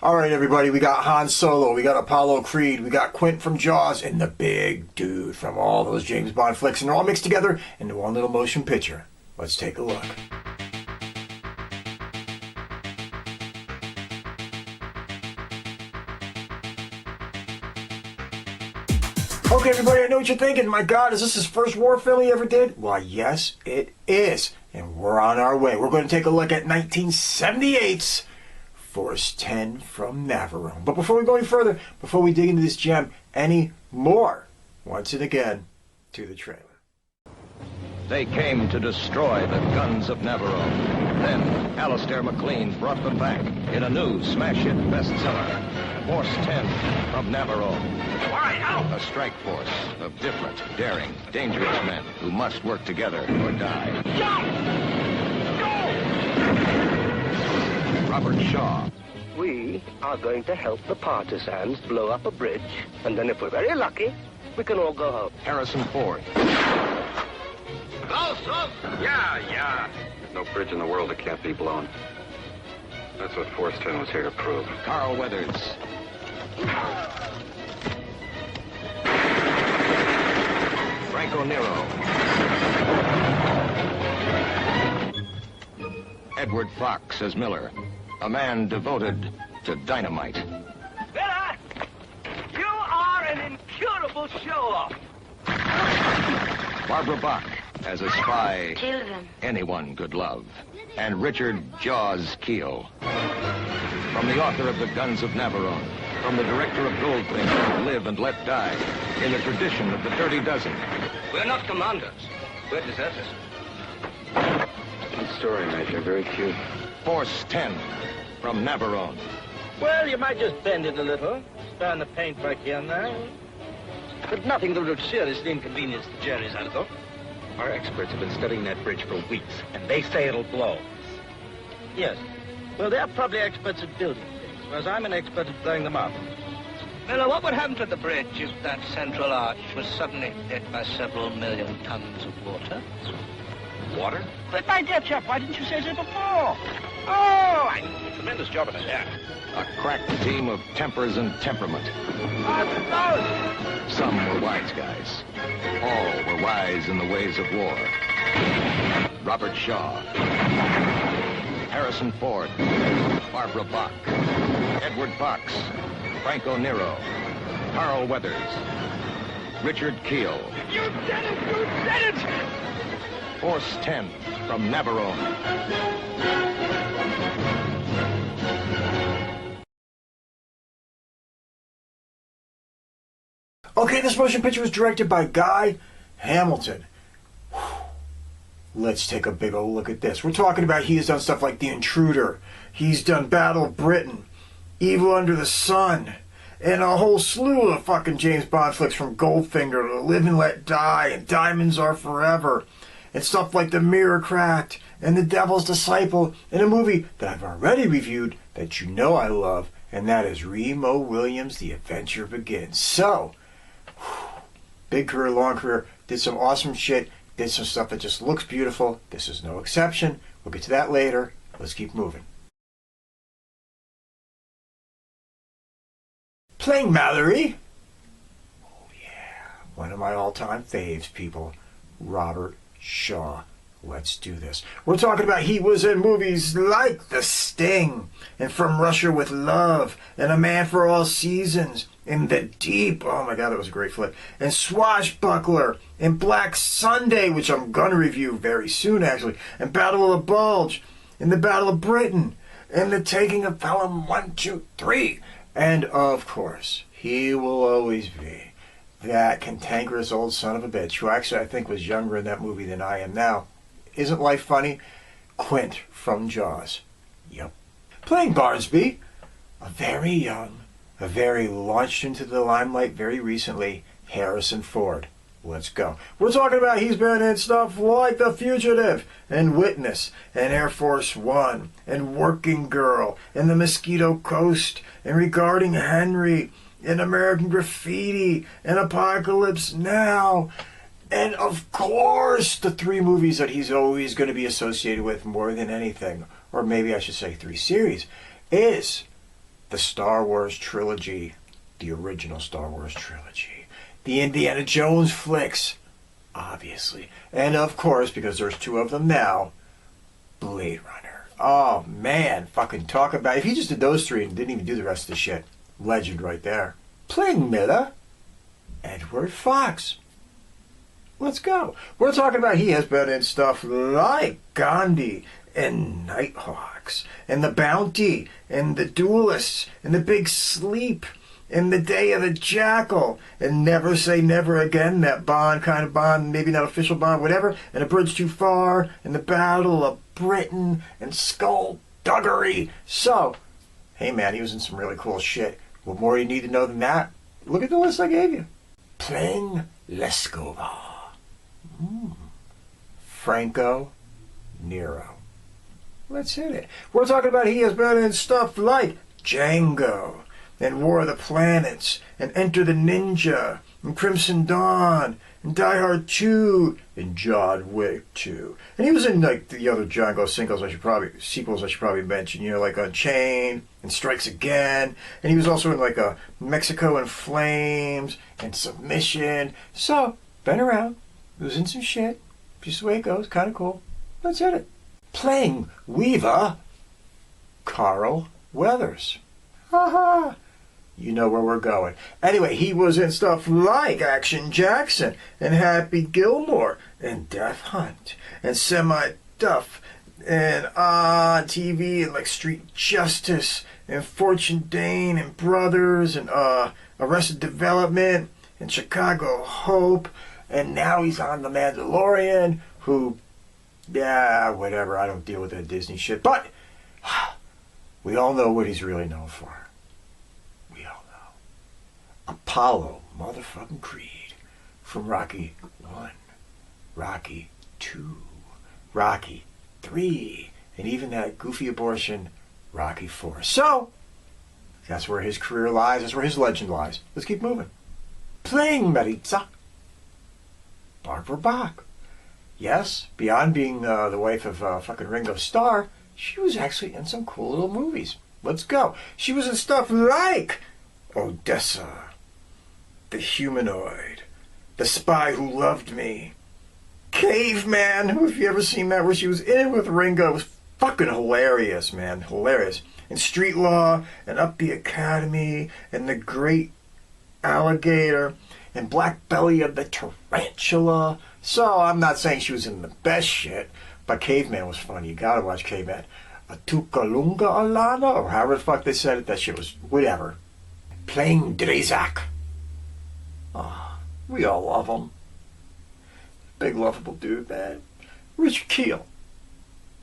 Alright everybody, we got Han Solo, we got Apollo Creed, we got Quint from Jaws, and the big dude from all those James Bond flicks, and they're all mixed together into one little motion picture. Let's take a look. Okay everybody, I know what you're thinking. My God, is this his first war film he ever did? Why yes, it is. And we're on our way. We're going to take a look at 1978's Force 10 from Navarone. But before we go any further, before we dig into this gem any more, once and again, to the trailer. They came to destroy the guns of Navarone. Then Alistair MacLean brought them back in a new smash hit bestseller, Force 10 from Navarone. All right, out! A strike force of different, daring, dangerous men who must work together or die. Go! Robert Shaw. We are going to help the partisans blow up a bridge, and then if we're very lucky, we can all go home. Harrison Ford. Close, close! Yeah. There's no bridge in the world that can't be blown. That's what Force 10 was here to prove. Carl Weathers. Franco Nero. Edward Fox as Miller, a man devoted to dynamite. Miller! You are an incurable show-off! Barbara Bach as a spy Kill them. anyone could love. And Richard Jaws Kiel. From the author of The Guns of Navarone, from the director of Goldfinger, Live and Let Die, in the tradition of the Dirty Dozen. We're not commanders. We're deserters. Good story, Major. Very cute. Force 10 from Navarone. Well, you might just bend it a little, span the paint back here and there. But nothing that would seriously inconvenience the Jerry's, I thought. Our experts have been studying that bridge for weeks, and they say it'll blow. Yes. Well, they're probably experts at building things, whereas I'm an expert at blowing them up. Miller, what would happen to the bridge if that central arch was suddenly hit by several million tons of water? Water? But my dear chap, why didn't you say so before? Oh, I did a tremendous job of that. A crack team of tempers and temperament. Some were wise guys. All were wise in the ways of war. Robert Shaw. Harrison Ford. Barbara Bach. Edward Fox. Franco Nero. Carl Weathers. Richard Kiel. You did it! You did it! Force 10 from Navarone. Okay, this motion picture was directed by Guy Hamilton. Whew. Let's take a big old look at this. We're talking about he has done stuff like The Intruder. He's done Battle of Britain, Evil Under the Sun, and a whole slew of fucking James Bond flicks from Goldfinger to Live and Let Die and Diamonds Are Forever. And stuff like The Mirror Cracked and The Devil's Disciple, and a movie that I've already reviewed that you know I love, and that is Remo Williams' The Adventure Begins. So, big career, long career, did some awesome shit, did some stuff that just looks beautiful. This is no exception. We'll get to that later. Let's keep moving. Playing Mallory. Oh yeah, one of my all-time faves, people. Robert Shaw. Let's do this. We're talking about he was in movies like The Sting and From Russia with Love and A Man for All Seasons and The Deep. Oh my God, that was a great flick. And Swashbuckler and Black Sunday, which I'm going to review very soon actually, and Battle of the Bulge and The Battle of Britain and The Taking of Pelham 1, 2, 3. And of course, he will always be that cantankerous old son of a bitch, who actually I think was younger in that movie than I am now. Isn't life funny? Quint from Jaws. Yep. Playing Barnsby, a very young, a very launched into the limelight very recently, Harrison Ford. Let's go. We're talking about he's been in stuff like The Fugitive and Witness and Air Force One and Working Girl and The Mosquito Coast and Regarding Henry and American Graffiti and Apocalypse Now. And of course, the three movies that he's always going to be associated with more than anything, or maybe I should say 3 series, is the Star Wars trilogy, the original Star Wars trilogy, the Indiana Jones flicks, obviously, and of course, because there's 2 of them now, Blade Runner. Oh man, fucking talk about, if he just did those 3 and didn't even do the rest of the shit, legend right there. Playing Miller, Edward Fox. Let's go. We're talking about he has been in stuff like Gandhi and Nighthawks and The Bounty and The Duelists and The Big Sleep and The Day of the Jackal and Never Say Never Again, that Bond kind of Bond, maybe not official Bond, whatever, and A Bridge Too Far and The Battle of Britain and Skullduggery. So, hey man, he was in some really cool shit. What more do you need to know than that? Look at the list I gave you. Playing Lescovar. Franco, Nero. Let's hit it. We're talking about he has been in stuff like Django and War of the Planets and Enter the Ninja and Crimson Dawn and Die Hard 2 and John Wick 2. And he was in like the other Django sequels I should probably mention, you know, like Unchained and Strikes Again. And he was also in like a Mexico in Flames and Submission. So, been around. He was in some shit. Just the way it goes. Kind of cool. Let's hit it. Playing Weaver, Carl Weathers. Ha! You know where we're going. Anyway, he was in stuff like Action Jackson and Happy Gilmore and Death Hunt and Semi-Duff and on TV and like Street Justice and Fortune Dane and Brothers and Arrested Development and Chicago Hope. And now he's on The Mandalorian, who, yeah, whatever, I don't deal with that Disney shit. But we all know what he's really known for. We all know. Apollo motherfucking Creed from Rocky 1, Rocky 2, Rocky 3, and even that goofy abortion, Rocky 4. So, that's where his career lies. That's where his legend lies. Let's keep moving. Playing Maritza, Barbara Bach. Yes, beyond being the wife of fucking Ringo Starr, she was actually in some cool little movies. Let's go. She was in stuff like Odessa, The Humanoid, The Spy Who Loved Me, Caveman, who, if you ever seen that, where she was in it with Ringo, it was fucking hilarious, man. Hilarious. And Street Law, and Up the Academy, and The Great Alligator, and Black Belly of the Tarantula. So I'm not saying she was in the best shit, but Caveman was funny. You gotta watch Caveman. A Tukalunga Alana, or however the fuck they said it, that shit was whatever. Playing Dražak. Ah, we all love him. Big lovable dude, man. Richard Kiel.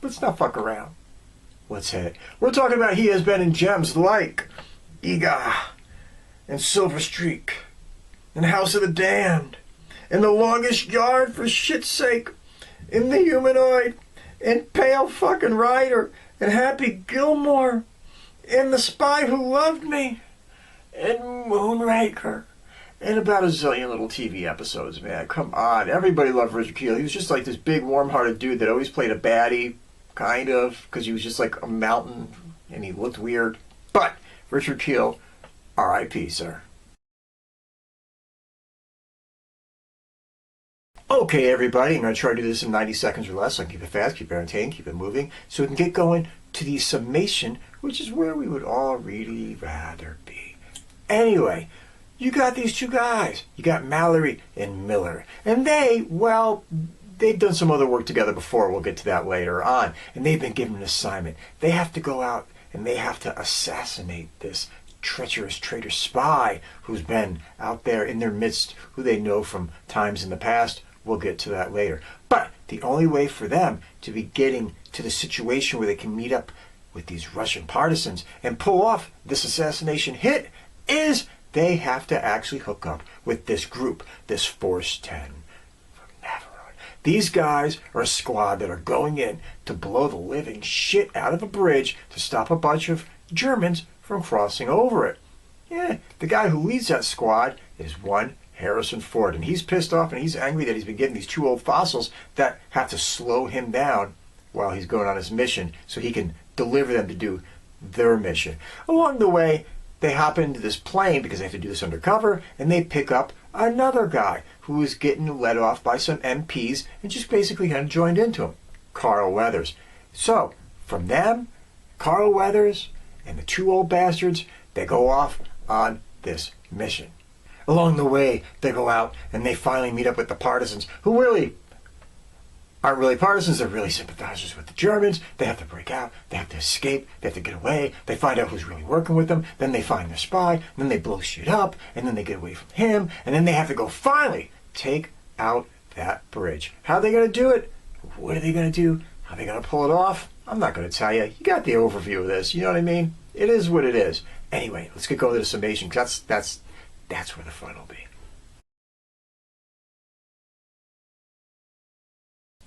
Let's not fuck around. Let's hit it. We're talking about he has been in gems like Ega and Silver Streak and House of the Damned and The Longest Yard, for shit's sake, and The Humanoid and Pale fucking Rider and Happy Gilmore and The Spy Who Loved Me and Moonraker and about a zillion little TV episodes, man. Come on. Everybody loved Richard Kiel. He was just like this big, warm-hearted dude that always played a baddie, kind of, because he was just like a mountain and he looked weird. But Richard Kiel, R.I.P., sir. Okay, everybody, I'm going to try to do this in 90 seconds or less. So I can keep it fast, keep it entertaining, keep it moving, so we can get going to the summation, which is where we would all really rather be. Anyway, you got these two guys. You got Mallory and Miller. And they, well, they've done some other work together before. We'll get to that later on. And they've been given an assignment. They have to go out and they have to assassinate this treacherous traitor spy who's been out there in their midst, who they know from times in the past. We'll get to that later. But the only way for them to be getting to the situation where they can meet up with these Russian partisans and pull off this assassination hit is they have to actually hook up with this group, this Force 10 from Navarone. These guys are a squad that are going in to blow the living shit out of a bridge to stop a bunch of Germans from crossing over it. Yeah, the guy who leads that squad is one Harrison Ford, and he's pissed off and he's angry that he's been getting these two old fossils that have to slow him down while he's going on his mission so he can deliver them to do their mission. Along the way, they hop into this plane because they have to do this undercover, and they pick up another guy who is getting led off by some MPs and just basically kind of joined into him, Carl Weathers. So, from them, Carl Weathers and the two old bastards, they go off on this mission. Along the way, they go out and they finally meet up with the partisans, who really aren't really partisans, they're really sympathizers with the Germans. They have to break out, they have to escape, they have to get away, they find out who's really working with them, then they find their spy, and then they blow shit up, and then they get away from him, and then they have to go finally take out that bridge. How are they going to do it? What are they going to do? How are they going to pull it off? I'm not going to tell you. You got the overview of this, you know what I mean? It is what it is. Anyway, let's get going to the summation, because that's where the fun will be.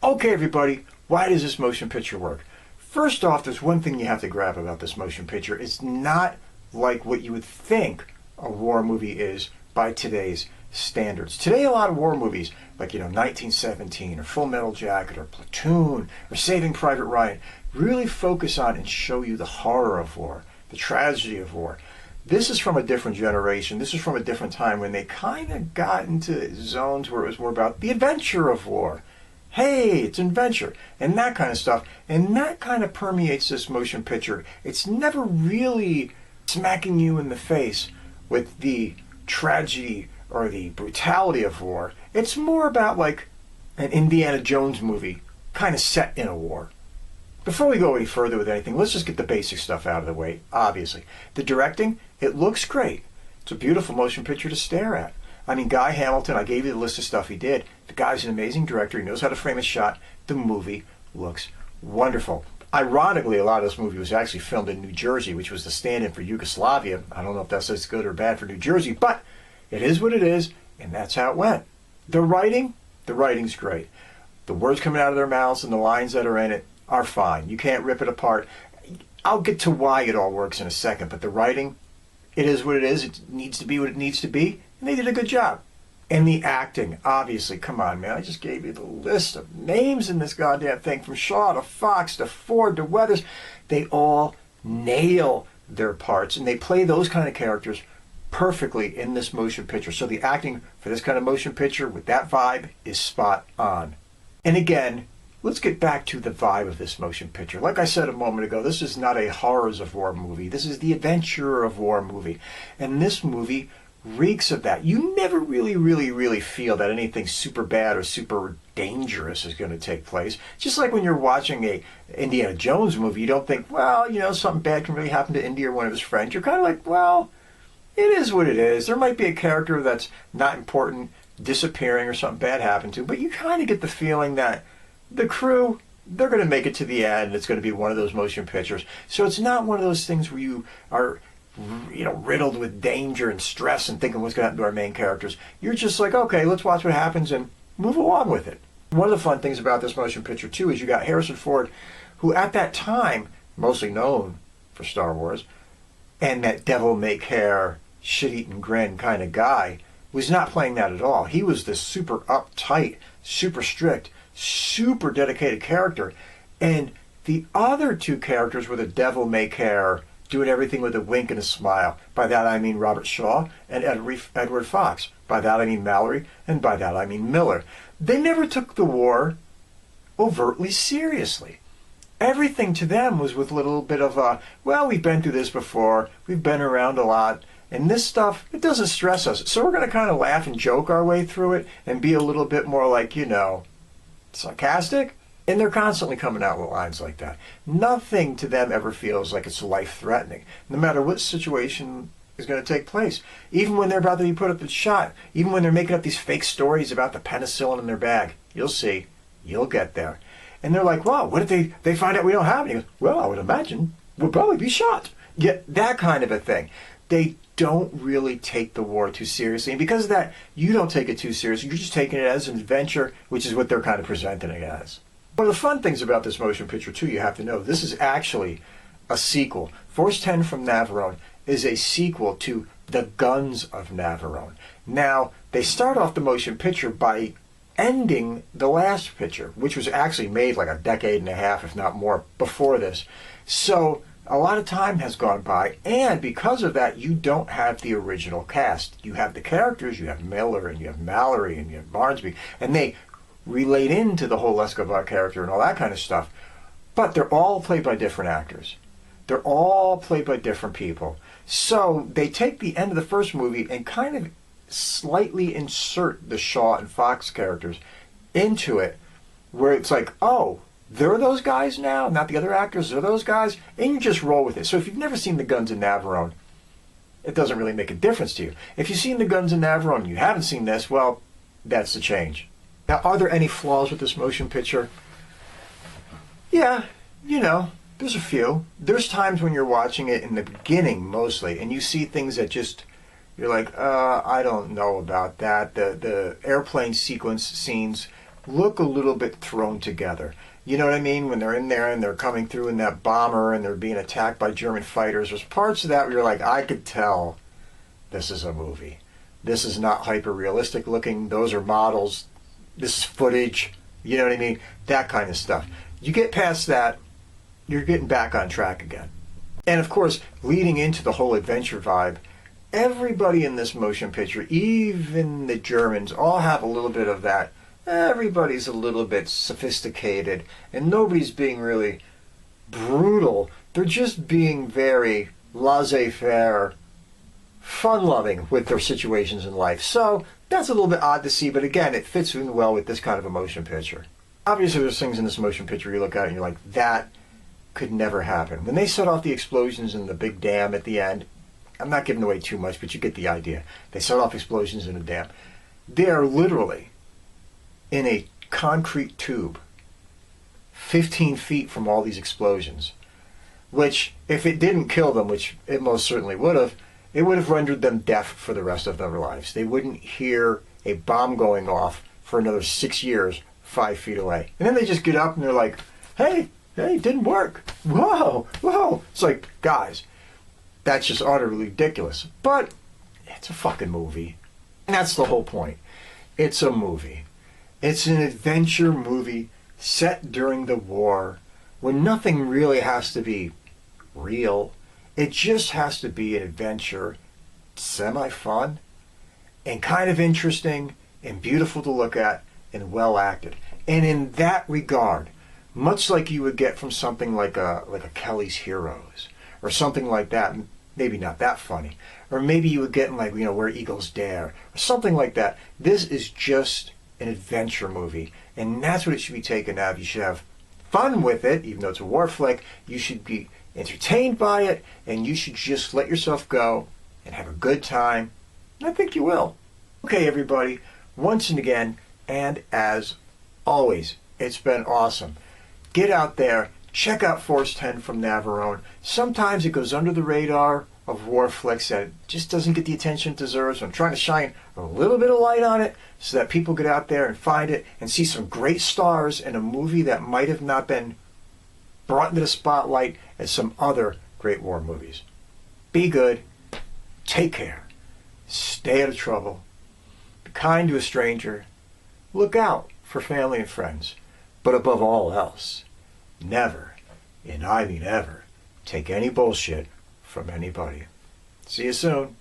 Okay, everybody, why does this motion picture work? First off, there's one thing you have to grab about this motion picture. It's not like what you would think a war movie is by today's standards. Today, a lot of war movies, like, 1917 or Full Metal Jacket or Platoon or Saving Private Ryan, really focus on and show you the horror of war, the tragedy of war. This is from a different generation. This is from a different time when they kind of got into zones where it was more about the adventure of war. Hey, it's an adventure, and that kind of stuff. And that kind of permeates this motion picture. It's never really smacking you in the face with the tragedy or the brutality of war. It's more about like an Indiana Jones movie, kind of set in a war. Before we go any further with anything, let's just get the basic stuff out of the way, obviously. The directing, it looks great. It's a beautiful motion picture to stare at. I mean, Guy Hamilton, I gave you the list of stuff he did. The guy's an amazing director. He knows how to frame a shot. The movie looks wonderful. Ironically, a lot of this movie was actually filmed in New Jersey, which was the stand-in for Yugoslavia. I don't know if that's as good or bad for New Jersey, but it is what it is, and that's how it went. The writing's great. The words coming out of their mouths and the lines that are in it are fine. You can't rip it apart. I'll get to why it all works in a second, but the writing, it is what it is. It needs to be what it needs to be. And they did a good job. And the acting, obviously, come on, man. I just gave you the list of names in this goddamn thing, from Shaw to Fox to Ford to Weathers. They all nail their parts, and they play those kind of characters perfectly in this motion picture. So the acting for this kind of motion picture with that vibe is spot on. And again, let's get back to the vibe of this motion picture. Like I said a moment ago, this is not a horrors of war movie. This is the adventure of war movie. And this movie reeks of that. You never really feel that anything super bad or super dangerous is going to take place. Just like when you're watching a Indiana Jones movie, you don't think, well, something bad can really happen to Indy or one of his friends. You're kind of like, well, it is what it is. There might be a character that's not important disappearing or something bad happened to, but you kind of get the feeling that the crew, they're going to make it to the end, and it's going to be one of those motion pictures. So it's not one of those things where you are riddled with danger and stress and thinking what's going to happen to our main characters. You're just like, okay, let's watch what happens and move along with it. One of the fun things about this motion picture, too, is you got Harrison Ford, who at that time, mostly known for Star Wars, and that devil-may-care, shit-eating grin kind of guy, was not playing that at all. He was this super uptight, super strict, super dedicated character. And the other two characters were the devil-may-care, doing everything with a wink and a smile. By that I mean Robert Shaw and Edward Fox. By that I mean Mallory, and by that I mean Miller. They never took the war overtly seriously. Everything to them was with a little bit of a, well, we've been through this before, we've been around a lot, and this stuff, it doesn't stress us. So we're going to kind of laugh and joke our way through it and be a little bit more like, sarcastic. And they're constantly coming out with lines like that. Nothing to them ever feels like it's life-threatening, no matter what situation is going to take place. Even when they're about to be put up and shot, even when they're making up these fake stories about the penicillin in their bag, you'll see, you'll get there. And they're like, wow, what if they find out we don't have it? He goes, well, I would imagine we'll probably be shot. Yeah, that kind of a thing. They don't really take the war too seriously. And because of that, you don't take it too seriously. You're just taking it as an adventure, which is what they're kind of presenting it as. One of the fun things about this motion picture, too, you have to know, this is actually a sequel. Force 10 from Navarone is a sequel to The Guns of Navarone. Now, they start off the motion picture by ending the last picture, which was actually made like a decade and a half, if not more, before this. So a lot of time has gone by, and because of that, you don't have the original cast. You have the characters, you have Miller, and you have Mallory, and you have Barnsby, and they relate into the whole Lescovar character and all that kind of stuff, but they're all played by different actors. They're all played by different people. So they take the end of the first movie and kind of slightly insert the Shaw and Fox characters into it, where it's like, oh, they're those guys now, not the other actors, they're those guys, and you just roll with it. So if you've never seen The Guns of Navarone, it doesn't really make a difference to you. If you've seen The Guns of Navarone and you haven't seen this, well, that's the change. Now, are there any flaws with this motion picture? Yeah, there's a few. There's times when you're watching it in the beginning mostly, and you see things that just, you're like, I don't know about that. The airplane sequence scenes look a little bit thrown together. You know what I mean? When they're in there and they're coming through in that bomber and they're being attacked by German fighters, there's parts of that where you're like, I could tell this is a movie. This is not hyper-realistic looking. Those are models. This is footage. You know what I mean? That kind of stuff. You get past that, you're getting back on track again. And of course, leading into the whole adventure vibe, everybody in this motion picture, even the Germans, all have a little bit of that. Everybody's a little bit sophisticated, and nobody's being really brutal. They're just being very laissez-faire, fun-loving with their situations in life. So that's a little bit odd to see, but again, it fits in well with this kind of a motion picture. Obviously, there's things in this motion picture you look at and you're like, that could never happen. When they set off the explosions in the big dam at the end, I'm not giving away too much, but you get the idea. They set off explosions in a dam. They are literally in a concrete tube 15 feet from all these explosions, which, if it didn't kill them, which it most certainly would have, it would have rendered them deaf for the rest of their lives. They wouldn't hear a bomb going off for another 6 years 5 feet away. And then they just get up and they're like, hey, it didn't work. Whoa. It's like, guys, that's just utterly ridiculous. But it's a fucking movie. And that's the whole point. It's a movie. It's an adventure movie set during the war when nothing really has to be real. It just has to be an adventure, semi-fun, and kind of interesting and beautiful to look at and well acted. And in that regard, much like you would get from something like a Kelly's Heroes or something like that, maybe not that funny, or maybe you would get in like, Where Eagles Dare or something like that. This is just an adventure movie, and that's what it should be taken as. You should have fun with it, even though it's a war flick. You should be entertained by it, and you should just let yourself go and have a good time. And I think you will. Okay, everybody, once and again, and as always, it's been awesome. Get out there, check out Force 10 from Navarone. Sometimes it goes under the radar of war flicks that it just doesn't get the attention it deserves. So I'm trying to shine a little bit of light on it so that people get out there and find it and see some great stars in a movie that might have not been brought into the spotlight as some other great war movies. Be good, take care, stay out of trouble, be kind to a stranger, look out for family and friends, but above all else, never, and I mean ever, take any bullshit from anybody. See you soon.